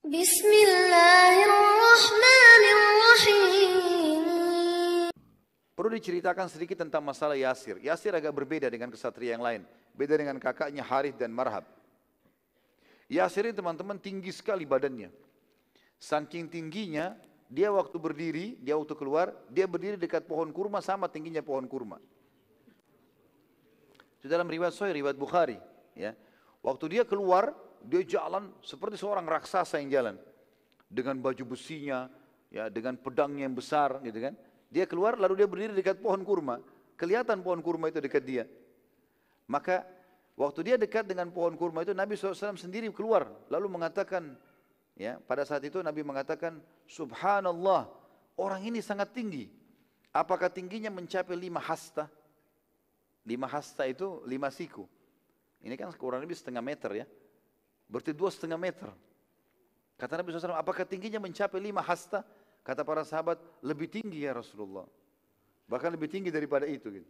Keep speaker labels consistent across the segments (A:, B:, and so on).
A: Bismillahirrahmanirrahim.
B: Perlu diceritakan sedikit tentang masalah Yasir. Yasir agak berbeda dengan kesatria yang lain. Beda dengan kakaknya Harith dan Marhab. Yasir ini teman-teman tinggi sekali badannya. Saking tingginya, dia waktu berdiri, dia waktu keluar, dia berdiri dekat pohon kurma sama tingginya pohon kurma. Itu dalam riwayat Sahih, riwayat Bukhari. Ya. Waktu dia keluar, dia jalan seperti seorang raksasa yang jalan. Dengan baju besinya, ya, dengan pedangnya yang besar, gitu kan. Dia keluar lalu dia berdiri dekat pohon kurma. Kelihatan pohon kurma itu dekat dia. Maka waktu dia dekat dengan pohon kurma itu Nabi SAW sendiri keluar. Lalu mengatakan, ya, pada saat itu Nabi mengatakan, Subhanallah, orang ini sangat tinggi. Apakah tingginya mencapai 5 hasta? 5 hasta itu 5 siku. Ini kan kurang lebih setengah meter ya. Berarti 2,5 meter. Kata Nabi SAW, apakah tingginya mencapai 5 hasta? Kata para sahabat, lebih tinggi ya Rasulullah. Bahkan lebih tinggi daripada itu. Gitu.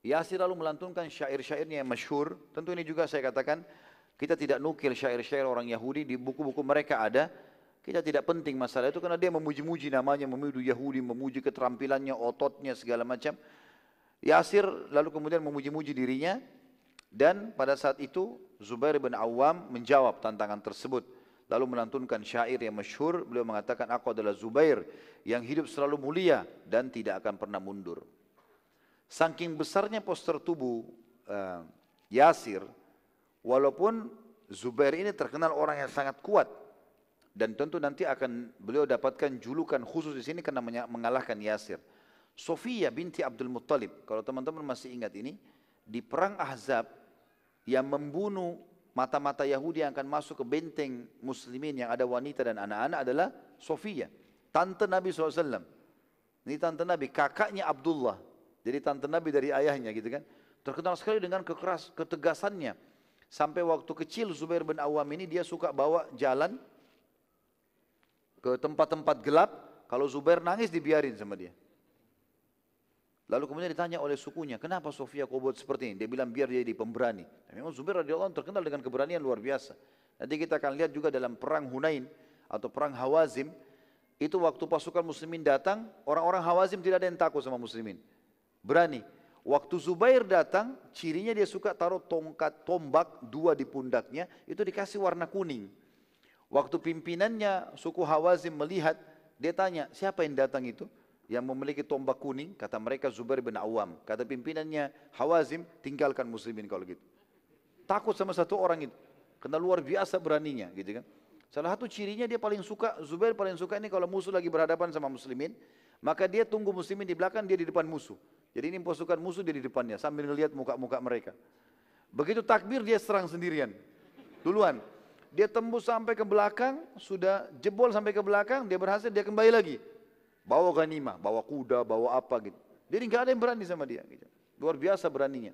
B: Yasir lalu melantunkan syair-syairnya yang masyhur. Tentu ini juga saya katakan, kita tidak nukil syair-syair orang Yahudi, di buku-buku mereka ada. Kita tidak penting masalah itu karena dia memuji-muji namanya, memuji Yahudi, memuji keterampilannya, ototnya, segala macam. Yasir lalu kemudian memuji-muji dirinya. Dan pada saat itu Zubair bin Awam menjawab tantangan tersebut. Lalu melantunkan syair yang masyhur. Beliau mengatakan, aku adalah Zubair yang hidup selalu mulia dan tidak akan pernah mundur. Saking besarnya poster tubuh Yasir, walaupun Zubair ini terkenal orang yang sangat kuat. Dan tentu nanti akan beliau dapatkan julukan khusus di sini karena mengalahkan Yasir. Sofia binti Abdul Muttalib, kalau teman-teman masih ingat ini, di perang Ahzab yang membunuh mata-mata Yahudi yang akan masuk ke benteng muslimin yang ada wanita dan anak-anak adalah Sofia, tante Nabi SAW. Ini tante Nabi, kakaknya Abdullah. Jadi tante Nabi dari ayahnya gitu kan. Terkenal sekali dengan ketegasannya. Sampai waktu kecil Zubair bin Awam ini dia suka bawa jalan ke tempat-tempat gelap. Kalau Zubair nangis dibiarin sama dia. Lalu kemudian ditanya oleh sukunya, kenapa Sofia kau buat seperti ini? Dia bilang biar dia jadi pemberani. Dan memang Zubair radhiyallahu anhu terkenal dengan keberanian luar biasa. Nanti kita akan lihat juga dalam perang Hunain atau perang Hawazim. Itu waktu pasukan muslimin datang, orang-orang Hawazim tidak ada yang takut sama muslimin. Berani. Waktu Zubair datang, cirinya dia suka taruh tombak 2 di pundaknya, itu dikasih warna kuning. Waktu pimpinannya suku Hawazim melihat, dia tanya, siapa yang datang itu? Yang memiliki tombak kuning, kata mereka Zubair bin Awam. Kata pimpinannya Hawazim, tinggalkan muslimin kalau gitu. Takut sama satu orang itu. Karena luar biasa beraninya gitu kan. Salah satu cirinya dia paling suka, Zubair paling suka ini kalau musuh lagi berhadapan sama muslimin, maka dia tunggu muslimin di belakang, dia di depan musuh. Jadi ini pasukan musuh dia di depannya, sambil melihat muka-muka mereka. Begitu takbir dia serang sendirian. Duluan. Dia tembus sampai ke belakang, sudah jebol sampai ke belakang, dia berhasil, dia kembali lagi. Bawa ghanimah, bawa kuda, bawa apa gitu. Jadi nggak ada yang berani sama dia. Gitu. Luar biasa beraninya.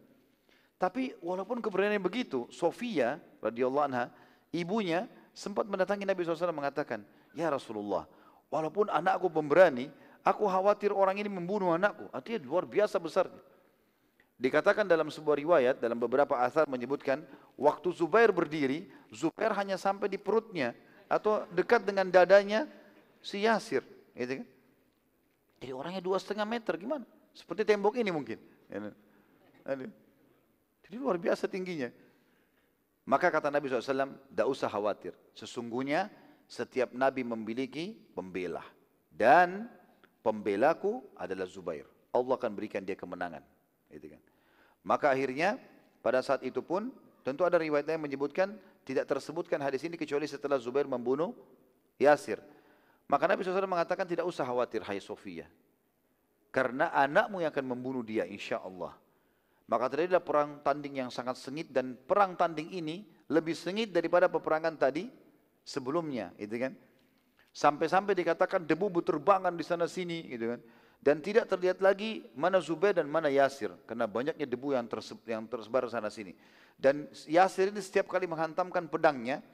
B: Tapi walaupun keberanian begitu, Sofia radhiyallahu anha, ibunya sempat mendatangi Nabi SAW mengatakan, ya Rasulullah, walaupun anakku pemberani, aku khawatir orang ini membunuh anakku. Artinya luar biasa besarnya. Dikatakan dalam sebuah riwayat, dalam beberapa asar menyebutkan, waktu Zubair berdiri, Zubair hanya sampai di perutnya atau dekat dengan dadanya si Yasir. Gitu kan? Jadi orangnya 2,5 meter, gimana? Seperti tembok ini mungkin. Jadi luar biasa tingginya. Maka kata Nabi SAW, tidak usah khawatir. Sesungguhnya setiap Nabi memiliki pembela. Dan pembelaku adalah Zubair. Allah akan berikan dia kemenangan. Gitu kan. Maka akhirnya pada saat itu pun, tentu ada riwayat yang menyebutkan, tidak tersebutkan hadis ini kecuali setelah Zubair membunuh Yasir. Maka Nabi SAW mengatakan tidak usah khawatir hai Sofia. Karena anakmu yang akan membunuh dia insya Allah. Maka terjadilah perang tanding yang sangat sengit dan perang tanding ini lebih sengit daripada peperangan tadi sebelumnya. Gitu kan? Sampai-sampai dikatakan debu berterbangan di sana sini. Gitu kan? Dan tidak terlihat lagi mana Zubair dan mana Yasir. Karena banyaknya debu yang tersebar sana sini. Dan Yasir ini setiap kali menghantamkan pedangnya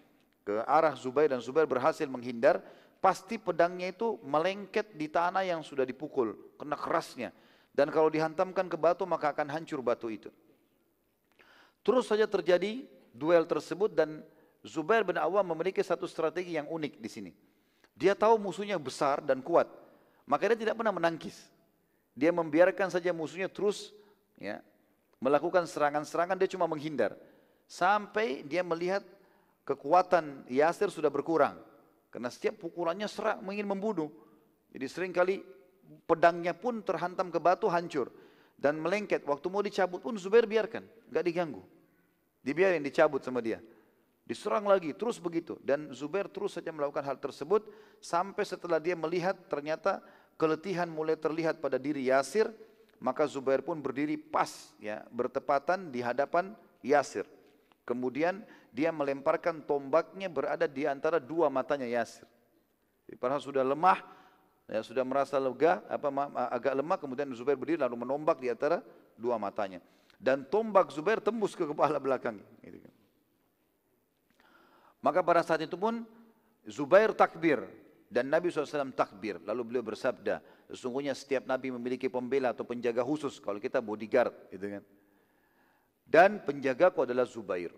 B: ke arah Zubair dan Zubair berhasil menghindar. Pasti pedangnya itu melengket di tanah yang sudah dipukul, kena kerasnya. Dan kalau dihantamkan ke batu maka akan hancur batu itu. Terus saja terjadi duel tersebut dan Zubair bin Awam memiliki satu strategi yang unik di sini. Dia tahu musuhnya besar dan kuat, maka dia tidak pernah menangkis. Dia membiarkan saja musuhnya terus ya, melakukan serangan-serangan, dia cuma menghindar. Sampai dia melihat kekuatan Yasir sudah berkurang. Karena setiap pukulannya ingin membunuh. Jadi seringkali pedangnya pun terhantam ke batu, hancur. Dan melengket, waktu mau dicabut pun Zubair biarkan, gak diganggu. Dibiarin dicabut sama dia. Diserang lagi, terus begitu. Dan Zubair terus saja melakukan hal tersebut, sampai setelah dia melihat ternyata keletihan mulai terlihat pada diri Yasir, maka Zubair pun berdiri pas, ya, bertepatan di hadapan Yasir. Kemudian dia melemparkan tombaknya berada di antara dua matanya Yasir. Padahal sudah lemah, ya, sudah merasa lega, agak lemah, kemudian Zubair berdiri lalu menombak di antara dua matanya. Dan tombak Zubair tembus ke kepala belakangnya. Gitu kan. Maka pada saat itu pun Zubair takbir dan Nabi SAW takbir. Lalu beliau bersabda, sesungguhnya setiap Nabi memiliki pembela atau penjaga khusus. Kalau kita bodyguard, gitu kan. Dan penjagaku adalah Zubair.